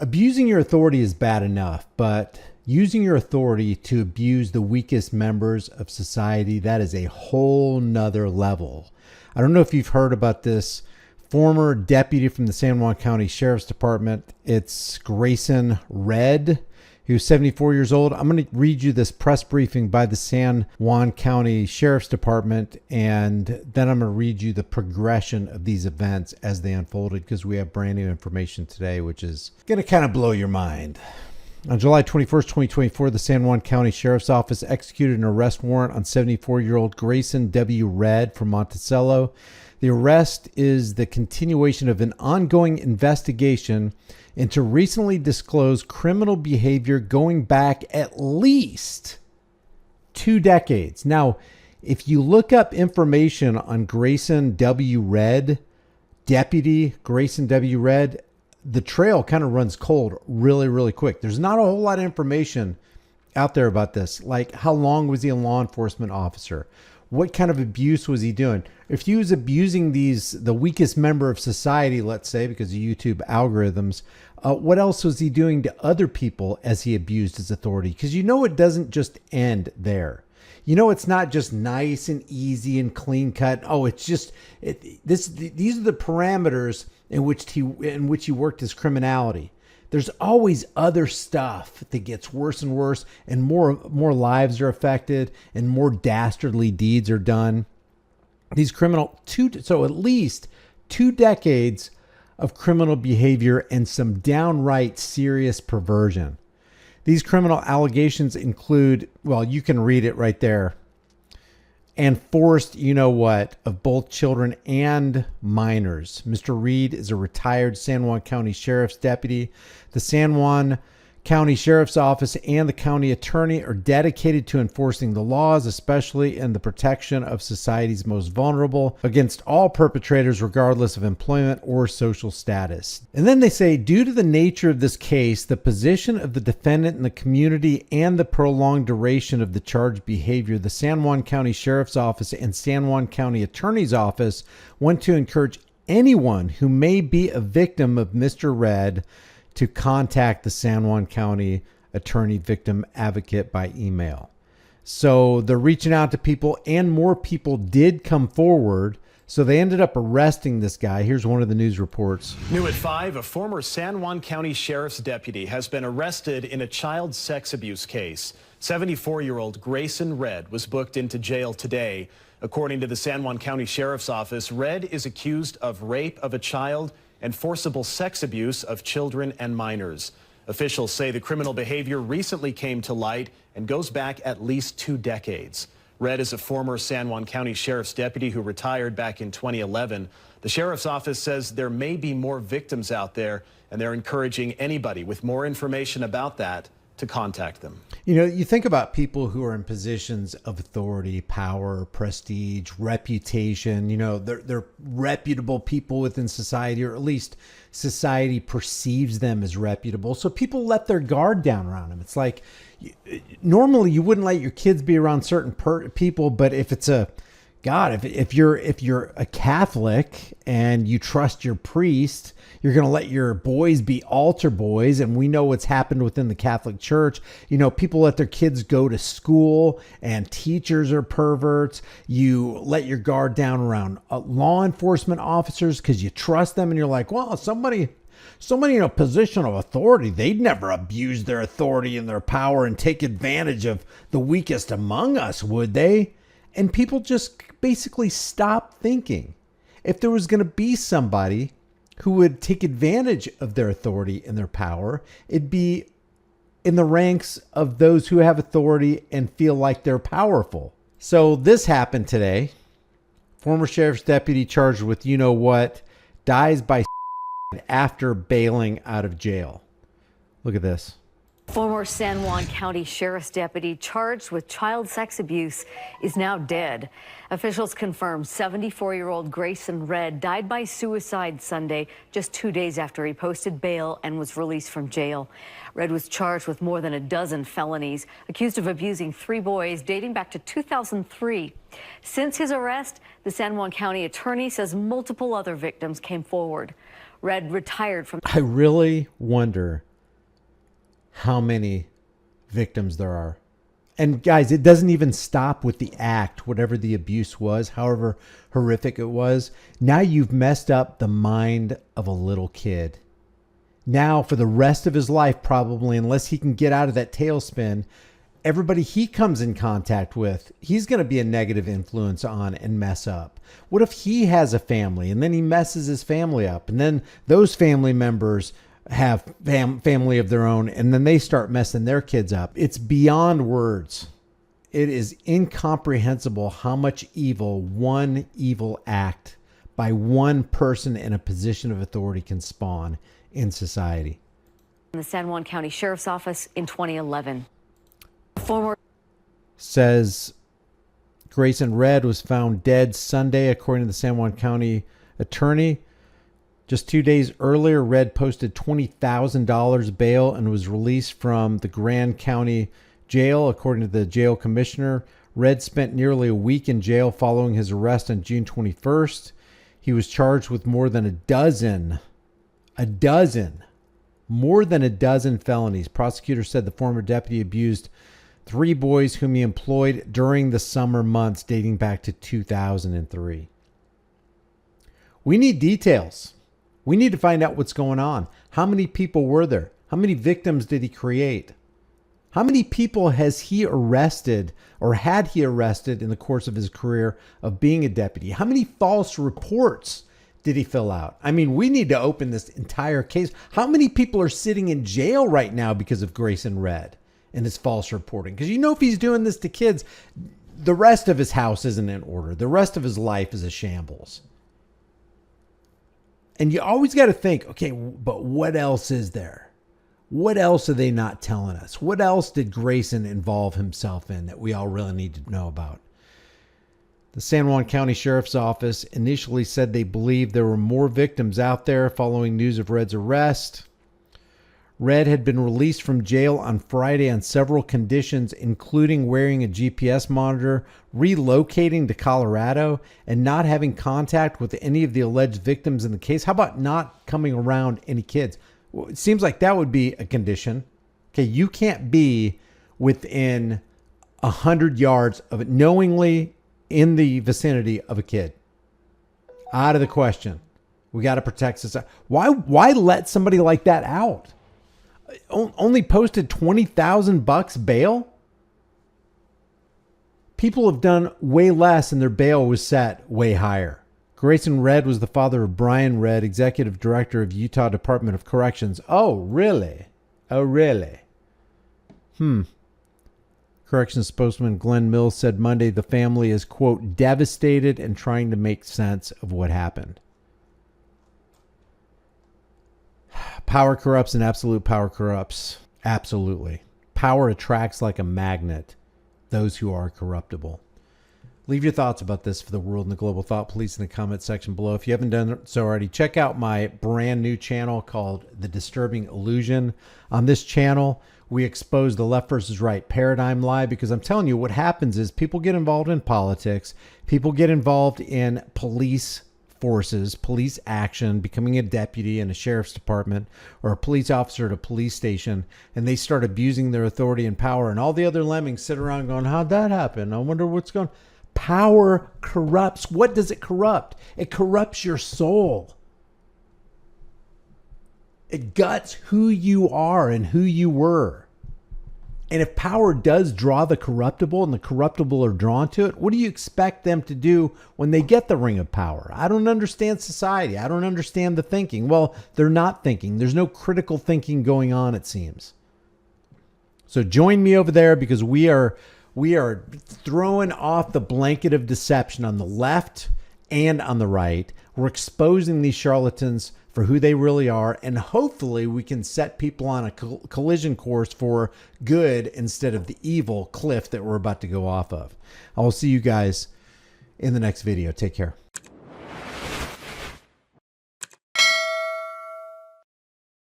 Abusing your authority is bad enough, but using your authority to abuse the weakest members of society, that is a whole nother level. I don't know if you've heard about this former deputy from the San Juan County Sheriff's Department. It's Grayson Red. He was 74 years old. I'm going to read you this press briefing by the San Juan County Sheriff's Department, and then I'm going to read you the progression of these events as they unfolded, because we have brand new information today, which is going to kind of blow your mind. On July 21st, 2024, the San Juan County Sheriff's Office executed an arrest warrant on 74-year-old Grayson W. Red from Monticello. The arrest is the continuation of an ongoing investigation into recently disclosed criminal behavior going back at least 2 decades. Now, if you look up information on Grayson W. Red, Deputy Grayson W. Red, the trail kind of runs cold really, really quick. There's not a whole lot of information out there about this. Like, how long was he a law enforcement officer? What kind of abuse was he doing? If he was abusing the weakest member of society, let's say, because of YouTube algorithms, what else was he doing to other people as he abused his authority? Because it doesn't just end there. It's not just nice and easy and clean cut. Oh, it's just these are the parameters in which he worked his criminality. There's always other stuff that gets worse and worse, and more lives are affected, and more dastardly deeds are done. These so at least 2 decades of criminal behavior and some downright serious perversion. These criminal allegations include, well, you can read it right there, and forced of both children and minors. Mr. Reed is a retired San Juan County Sheriff's deputy. The San Juan County Sheriff's Office and the county attorney are dedicated to enforcing the laws, especially in the protection of society's most vulnerable, against all perpetrators regardless of employment or social status. And then they say, due to the nature of this case, the position of the defendant in the community, and the prolonged duration of the charged behavior, the San Juan County Sheriff's Office and San Juan County Attorney's Office want to encourage anyone who may be a victim of Mr. Red to contact the San Juan County Attorney Victim Advocate by email. So they're reaching out to people, and more people did come forward. So they ended up arresting this guy. Here's one of the news reports. New at 5, a former San Juan County Sheriff's deputy has been arrested in a child sex abuse case. 74-year-old Grayson Red was booked into jail today. According to the San Juan County Sheriff's Office, Red is accused of rape of a child and forcible sex abuse of children and minors. Officials say the criminal behavior recently came to light and goes back at least 2 decades. Red is a former San Juan County Sheriff's deputy who retired back in 2011. The Sheriff's Office says there may be more victims out there, and they're encouraging anybody with more information about that to contact them. You think about people who are in positions of authority, power, prestige, reputation. They're reputable people within society, or at least society perceives them as reputable. So people let their guard down around them. It's like, normally you wouldn't let your kids be around certain people, but if it's if you're a Catholic and you trust your priest, you're going to let your boys be altar boys. And we know what's happened within the Catholic Church. People let their kids go to school, and teachers are perverts. You let your guard down around law enforcement officers because you trust them, and you're like, well, somebody in a position of authority, they'd never abuse their authority and their power and take advantage of the weakest among us, would they? And people just basically stopped thinking. If there was going to be somebody who would take advantage of their authority and their power, it'd be in the ranks of those who have authority and feel like they're powerful. So this happened today. Former sheriff's deputy charged with dies by after bailing out of jail. Look at this. Former San Juan County Sheriff's deputy charged with child sex abuse is now dead. Officials confirm 74-year-old Grayson Red died by suicide Sunday, just 2 days after he posted bail and was released from jail. Red was charged with more than a dozen felonies, accused of abusing 3 boys dating back to 2003. Since his arrest, the San Juan County attorney says multiple other victims came forward. Red retired from... I really wonder how many victims there are. And guys, it doesn't even stop with the act, whatever the abuse was, however horrific it was. Now you've messed up the mind of a little kid. Now for the rest of his life, probably, unless he can get out of that tailspin, everybody he comes in contact with, he's going to be a negative influence on and mess up. What if he has a family and then he messes his family up, and then those family members have family of their own, and then they start messing their kids up? It's beyond words. It is incomprehensible how much evil one evil act by one person in a position of authority can spawn in society. In the San Juan County Sheriff's Office in 2011. Says Grayson Redd was found dead Sunday, according to the San Juan County attorney. Just 2 days earlier, Redd posted $20,000 bail and was released from the Grand County Jail, according to the jail commissioner. Redd spent nearly a week in jail following his arrest on June 21st. He was charged with more than a dozen felonies. Prosecutors said the former deputy abused 3 boys whom he employed during the summer months dating back to 2003. We need details. We need to find out what's going on. How many people were there? How many victims did he create? How many people has he arrested or had he arrested in the course of his career of being a deputy? How many false reports did he fill out? I mean, we need to open this entire case. How many people are sitting in jail right now because of Grayson Redd and his false reporting? Because if he's doing this to kids, the rest of his house isn't in order. The rest of his life is a shambles. And you always got to think, okay, but what else is there? What else are they not telling us? What else did Grayson involve himself in that we all really need to know about? The San Juan County Sheriff's Office initially said they believed there were more victims out there following news of Redd's arrest. Redd had been released from jail on Friday on several conditions, including wearing a GPS monitor, relocating to Colorado, and not having contact with any of the alleged victims in the case. How about not coming around any kids? Well, it seems like that would be a condition. Okay, you can't be within 100 yards of it, knowingly in the vicinity of a kid. Out of the question. We got to protect society. Why let somebody like that out? Only posted $20,000 bail? People have done way less and their bail was set way higher. Grayson Redd was the father of Brian Redd, executive director of Utah Department of Corrections. Oh, really? Corrections spokesman Glenn Mills said Monday the family is, quote, devastated and trying to make sense of what happened. Power corrupts and absolute power corrupts. Absolutely. Power attracts like a magnet those who are corruptible. Leave your thoughts about this for the world and the global thought police in the comment section below. If you haven't done so already, check out my brand new channel called The Disturbing Illusion. On this channel, we expose the left versus right paradigm lie, because I'm telling you what happens is people get involved in politics. People get involved in police forces, police action, becoming a deputy in a sheriff's department or a police officer at a police station, and they start abusing their authority and power, and all the other lemmings sit around going, how'd that happen? I wonder what's going on. Power corrupts. What does it corrupt? It corrupts your soul. It guts who you are and who you were. And if power does draw the corruptible and the corruptible are drawn to it, what do you expect them to do when they get the ring of power? I don't understand society. I don't understand the thinking. Well, they're not thinking. There's no critical thinking going on, it seems. So join me over there, because we are throwing off the blanket of deception on the left and on the right. We're exposing these charlatans for who they really are, and hopefully we can set people on a collision course for good instead of the evil cliff that we're about to go off of. I will see you guys in the next video. Take care.